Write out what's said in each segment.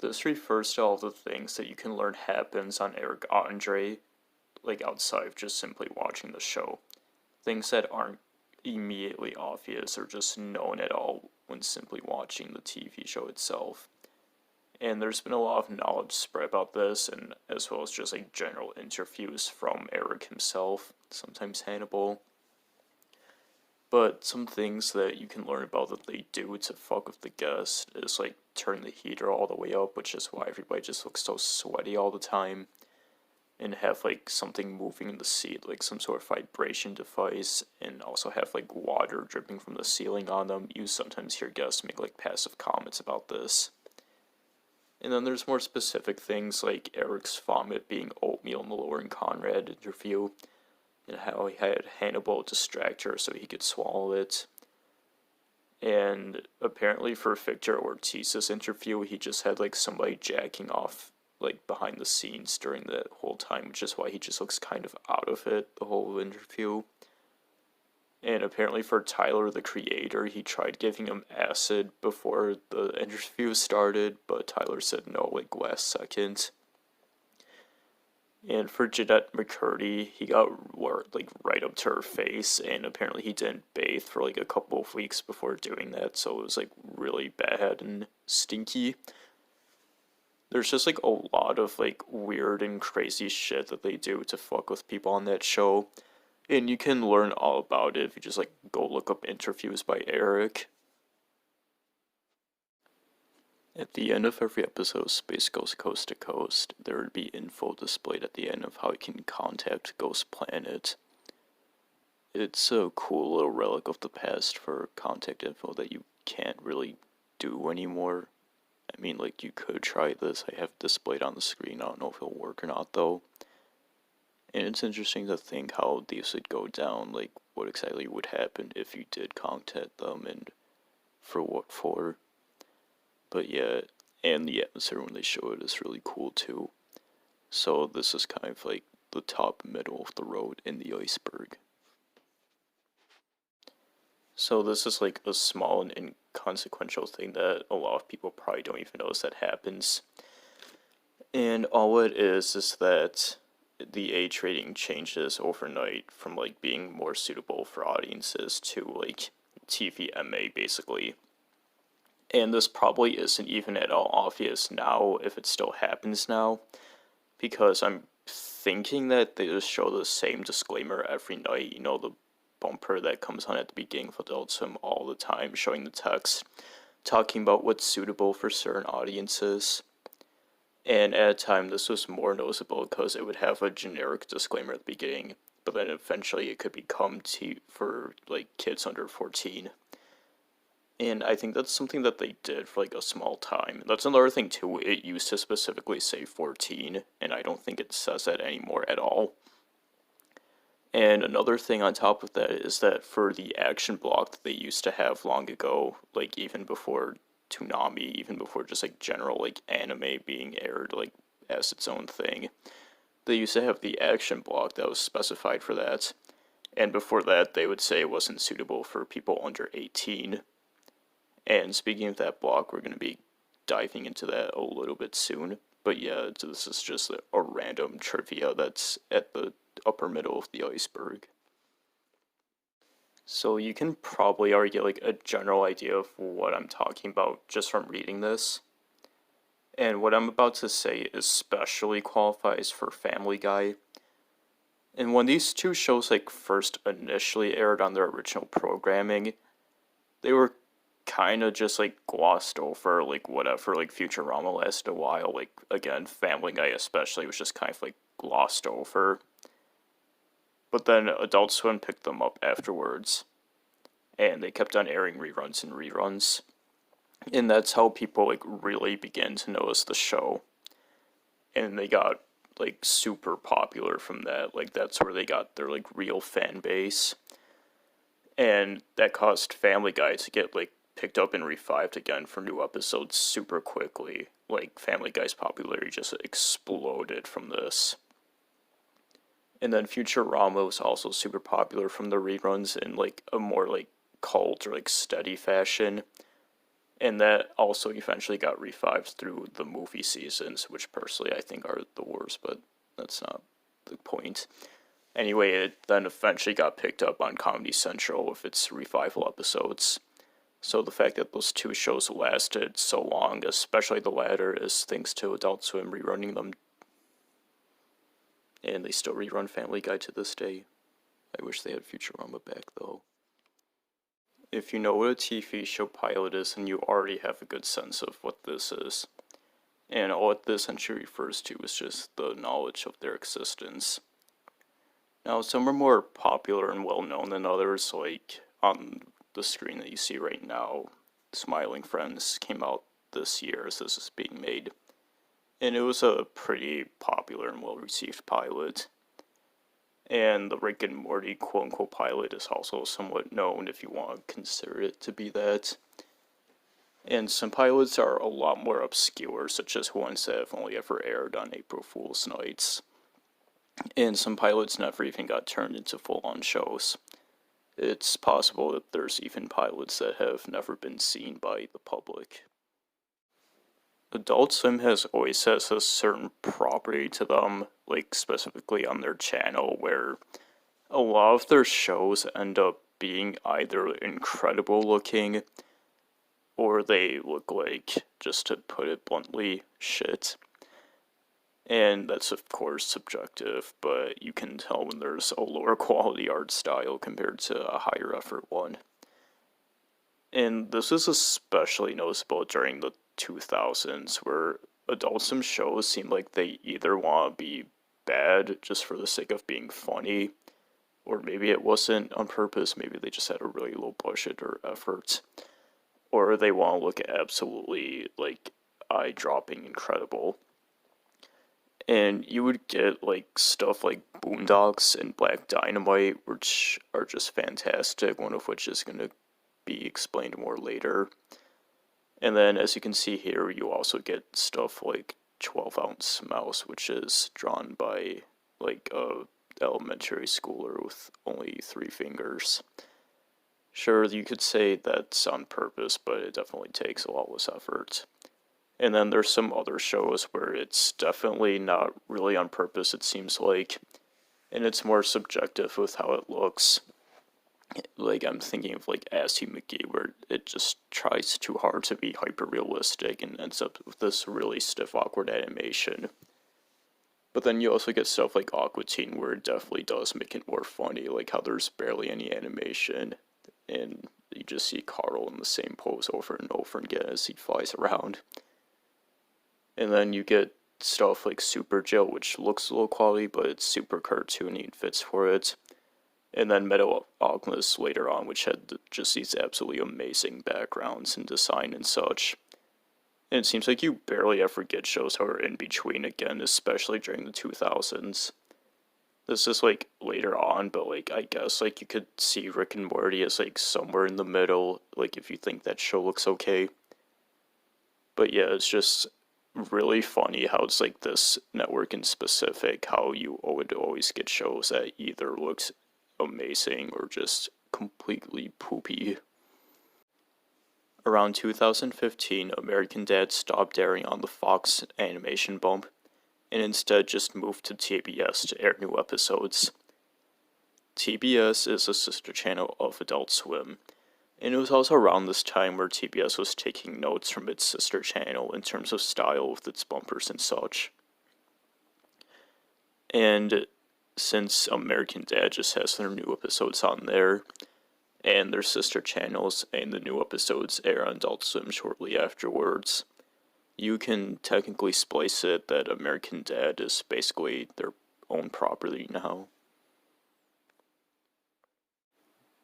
This refers to all the things that you can learn happens on Eric Andre, like outside of just simply watching the show. Things that aren't immediately obvious or just known at all when simply watching the TV show itself. And there's been a lot of knowledge spread about this, and as well as just like general interviews from Eric himself, sometimes Hannibal. But some things that you can learn about that they do to fuck with the guest is like turn the heater all the way up, which is why everybody just looks so sweaty all the time, and have like something moving in the seat, like some sort of vibration device, and also have like water dripping from the ceiling on them. You sometimes hear guests make like passive comments about this. And then there's more specific things like Eric's vomit being oatmeal in the Lauren Conrad interview, and how he had Hannibal distract her so he could swallow it. And apparently for Victor Ortiz's interview, he just had like somebody jacking off like behind the scenes during that whole time, which is why he just looks kind of out of it the whole interview. And apparently for Tyler, the creator, he tried giving him acid before the interview started, but Tyler said no, like last second. And for Jeanette McCurdy, he got like right up to her face, and apparently he didn't bathe for like a couple of weeks before doing that, so it was like really bad and stinky. There's just like a lot of like weird and crazy shit that they do to fuck with people on that show. And you can learn all about it if you just like go look up interviews by Eric. At the end of every episode of Space Ghost Coast to Coast, there would be info displayed at the end of how you can contact Ghost Planet. It's a cool little relic of the past for contact info that you can't really do anymore. I mean, like, you could try this. I have it displayed on the screen. I don't know if it'll work or not, though. And it's interesting to think how these would go down, like, what exactly would happen if you did contact them, and for what for. But yeah, and the atmosphere when they show it is really cool, too. So this is kind of like the top middle of the road in the Iceberg. So this is like a small and inconsequential thing that a lot of people probably don't even notice that happens. And all it is that the age rating changes overnight from like being more suitable for audiences to like TVMA basically. And this probably isn't even at all obvious now if it still happens now, because I'm thinking that they just show the same disclaimer every night, you know, the bumper that comes on at the beginning of Adult Swim all the time, showing the text, talking about what's suitable for certain audiences. And at a time, this was more noticeable because it would have a generic disclaimer at the beginning, but then eventually it could become for like kids under 14. And I think that's something that they did for like a small time. That's another thing too, it used to specifically say 14, and I don't think it says that anymore at all. And another thing on top of that is that for the action block that they used to have long ago, like even before Toonami, even before just like general like anime being aired like as its own thing, they used to have the action block that was specified for that. And before that, they would say it wasn't suitable for people under 18. And speaking of that block, we're going to be diving into that a little bit soon. But yeah, this is just a random trivia that's at the upper middle of the iceberg. So you can probably already get like a general idea of what I'm talking about just from reading this. And what I'm about to say especially qualifies for Family Guy. And when these two shows like first initially aired on their original programming, they were kind of just like glossed over, like whatever, like Futurama lasted a while, like again, Family Guy especially was just kind of like glossed over. But then Adult Swim picked them up afterwards, and they kept on airing reruns and reruns. And that's how people like really began to notice the show. And they got like super popular from that. Like that's where they got their like real fan base. And that caused Family Guy to get like picked up and revived again for new episodes super quickly. Like Family Guy's popularity just exploded from this. And then Futurama was also super popular from the reruns in like a more like cult or like steady fashion. And that also eventually got revived through the movie seasons, which personally I think are the worst, but that's not the point. Anyway, it then eventually got picked up on Comedy Central with its revival episodes. So the fact that those two shows lasted so long, especially the latter, is thanks to Adult Swim rerunning them. And they still rerun Family Guy to this day. I wish they had Futurama back, though. If you know what a TV show pilot is, then you already have a good sense of what this is. And all it essentially refers to is just the knowledge of their existence. Now, some are more popular and well-known than others, like on the screen that you see right now, Smiling Friends came out this year as this is being made. And it was a pretty popular and well-received pilot. And the Rick and Morty quote-unquote pilot is also somewhat known if you want to consider it to be that. And some pilots are a lot more obscure, such as ones that have only ever aired on April Fool's Nights. And some pilots never even got turned into full-on shows. It's possible that there's even pilots that have never been seen by the public. Adult Swim has always has a certain property to them, like specifically on their channel, where a lot of their shows end up being either incredible looking, or they look like, just to put it bluntly, shit. And that's of course subjective, but you can tell when there's a lower quality art style compared to a higher effort one. And this is especially noticeable during the 2000s, where Adult Swim shows seem like they either want to be bad just for the sake of being funny, or maybe it wasn't on purpose, maybe they just had a really low budget or effort, or they want to look absolutely, like, eye-dropping incredible. And you would get, like, stuff like Boondocks and Black Dynamite, which are just fantastic, one of which is going to be explained more later. And then, as you can see here, you also get stuff like 12-Ounce Mouse, which is drawn by, like, a elementary schooler with only 3 fingers. Sure, you could say that's on purpose, but it definitely takes a lot less effort. And then there's some other shows where it's definitely not really on purpose, it seems like, and it's more subjective with how it looks. Like, I'm thinking of, like, Assy McGee, where it just tries too hard to be hyper-realistic and ends up with this really stiff, awkward animation. But then you also get stuff like Aqua, where it definitely does make it more funny, like how there's barely any animation, and you just see Carl in the same pose over and over again as he flies around. And then you get stuff like Super Jill, which looks low quality, but it's super cartoony and fits for it. And then Metalocalypse later on, which had just these absolutely amazing backgrounds and design and such. And it seems like you barely ever get shows that are in between again, especially during the 2000s. This is, like, later on, but, like, I guess, like, you could see Rick and Morty as, like, somewhere in the middle, like, if you think that show looks okay. But yeah, it's just really funny how it's, like, this network in specific, how you would always get shows that either looks amazing or just completely poopy. Around 2015, American Dad stopped airing on the Fox animation bump, and instead just moved to TBS to air new episodes. TBS is a sister channel of Adult Swim, and it was also around this time where TBS was taking notes from its sister channel in terms of style with its bumpers and such. And since American Dad just has their new episodes on there, and their sister channels, and the new episodes air on Adult Swim shortly afterwards, you can technically splice it that American Dad is basically their own property now.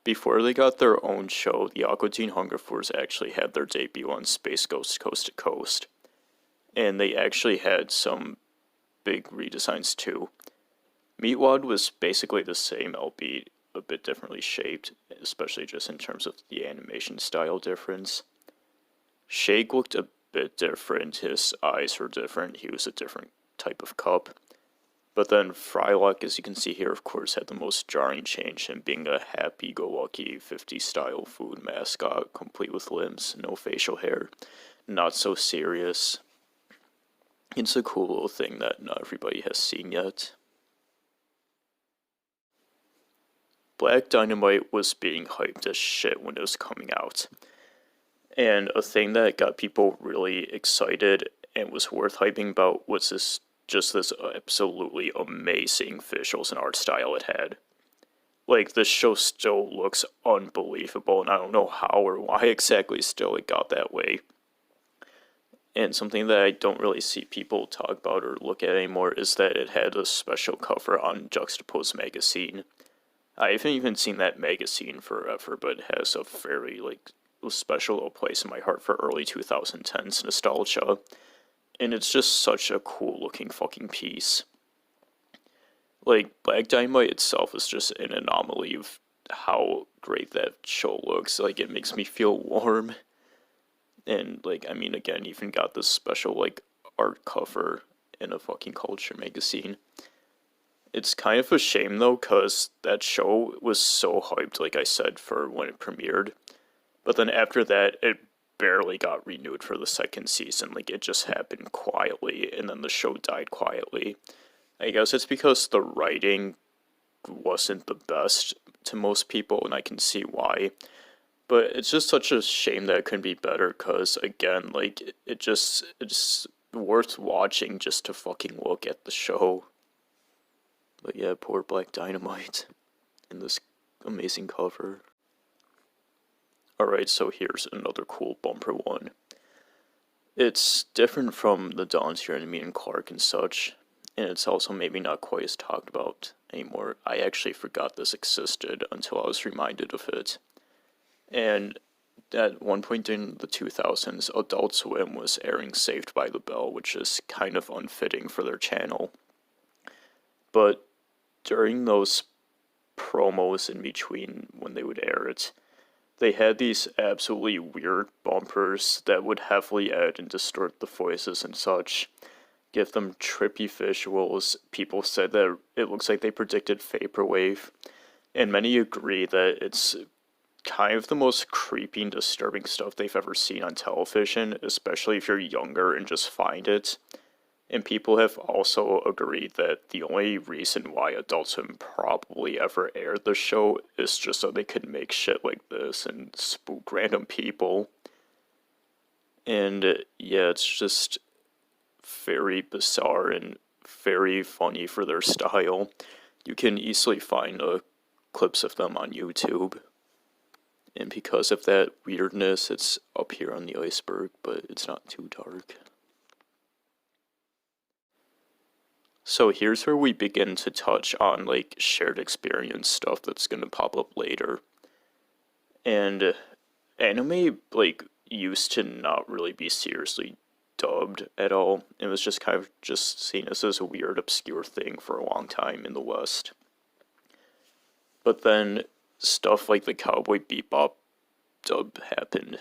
Before they got their own show, the Aqua Teen Hunger Force actually had their debut on Space Ghost Coast to Coast, and they actually had some big redesigns too. Meatwad was basically the same, albeit a bit differently shaped, especially just in terms of the animation style difference. Shake looked a bit different, his eyes were different, he was a different type of cup. But then Frylock, as you can see here, of course, had the most jarring change in being a happy-go-lucky 50s style food mascot, complete with limbs, no facial hair, not so serious. It's a cool little thing that not everybody has seen yet. Black Dynamite was being hyped as shit when it was coming out. And a thing that got people really excited and was worth hyping about was this absolutely amazing visuals and art style it had. Like, this show still looks unbelievable, and I don't know how or why exactly still it got that way. And something that I don't really see people talk about or look at anymore is that it had a special cover on Juxtapoz magazine. I haven't even seen that magazine forever, but it has a very, special little place in my heart for early 2010s nostalgia. And it's just such a cool looking fucking piece. Like, Black Dynamite itself is just an anomaly of how great that show looks. Like, it makes me feel warm. And, again, even got this special, art cover in a fucking culture magazine. It's kind of a shame, though, because that show was so hyped, like I said, for when it premiered. But then after that, it barely got renewed for the second season. Like, it just happened quietly, and then the show died quietly. I guess it's because the writing wasn't the best to most people, and I can see why. But it's just such a shame that it couldn't be better, because, again, it's worth watching just to fucking look at the show. But yeah, poor Black Dynamite in this amazing cover. Alright, so here's another cool bumper one. It's different from the Dawn's Your Enemy and Clark and such, and it's also maybe not quite as talked about anymore. I actually forgot this existed until I was reminded of it. And at one point in the 2000s, Adult Swim was airing Saved by the Bell, which is kind of unfitting for their channel. But during those promos in between when they would air it, they had these absolutely weird bumpers that would heavily add and distort the voices and such, give them trippy visuals. People said that it looks like they predicted Vaporwave, and many agree that it's kind of the most creepy and disturbing stuff they've ever seen on television, especially if you're younger and just find it. And people have also agreed that the only reason why Adult Swim probably ever aired the show is just so they could make shit like this and spook random people. And yeah, it's just very bizarre and very funny for their style. You can easily find clips of them on YouTube. And because of that weirdness, it's up here on the Iceberg, but it's not too dark. So here's where we begin to touch on, shared experience stuff that's gonna pop up later. And anime, used to not really be seriously dubbed at all. It was just kind of just seen as this weird, obscure thing for a long time in the West. But then stuff like the Cowboy Bebop dub happened.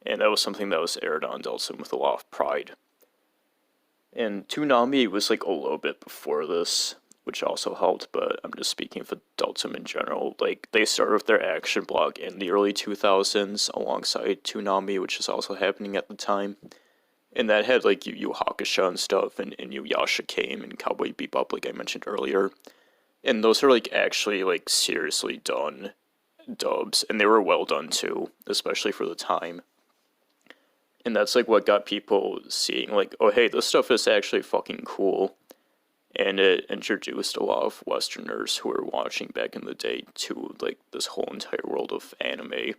And that was something that was aired on Adult Swim with a lot of pride. And Toonami was a little bit before this, which also helped, but I'm just speaking of Adult Swim in general. They started with their action block in the early 2000s alongside Toonami, which is also happening at the time. And that had Yu Yu Hakusho and stuff, and Inuyasha came, and Cowboy Bebop, like I mentioned earlier. And those are actually seriously done dubs, and they were well done too, especially for the time. And that's what got people seeing oh hey, this stuff is actually fucking cool. And it introduced a lot of Westerners who were watching back in the day to this whole entire world of anime.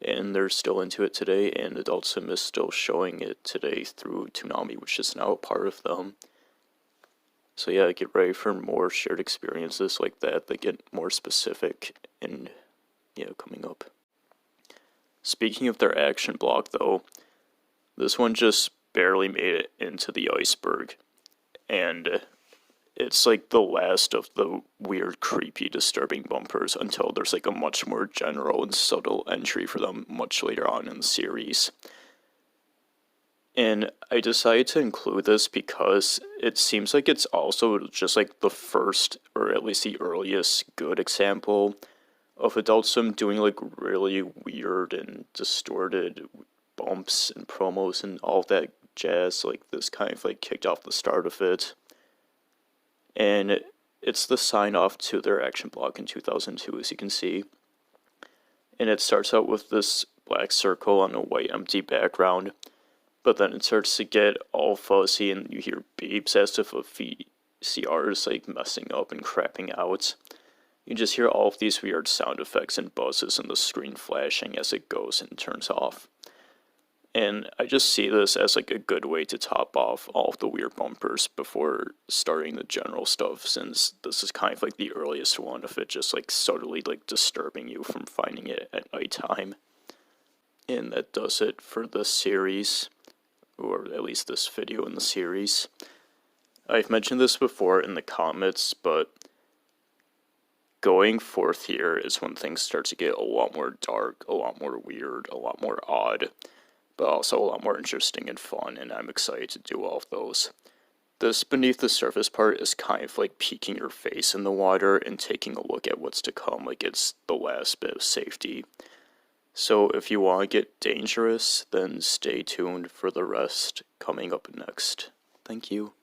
And they're still into it today, and Adult Swim is still showing it today through Toonami, which is now a part of them. So yeah, get ready for more shared experiences like that get more specific and yeah, coming up. Speaking of their action block though, this one just barely made it into the Iceberg, and it's the last of the weird, creepy, disturbing bumpers until there's a much more general and subtle entry for them much later on in the series. And I decided to include this because it seems like it's also just like the first, or at least the earliest, good example of Adult Swim doing like really weird and distorted bumps and promos and all that jazz. Like this kind of like kicked off the start of it. And it's the sign off to their action block in 2002, as you can see. And it starts out with this black circle on a white empty background, but then it starts to get all fuzzy and you hear beeps as if a VCR is like messing up and crapping out. You just hear all of these weird sound effects and buzzes and the screen flashing as it goes and turns off. And I just see this as like a good way to top off all of the weird bumpers before starting the general stuff, since this is kind of like the earliest one of it just like subtly like disturbing you from finding it at nighttime. And that does it for this series, or at least this video in the series. I've mentioned this before in the comments, but going forth here is when things start to get a lot more dark, a lot more weird, a lot more odd, but also a lot more interesting and fun, and I'm excited to do all of those. This beneath the surface part is kind of like peeking your face in the water and taking a look at what's to come, like it's the last bit of safety. So if you want to get dangerous, then stay tuned for the rest coming up next. Thank you.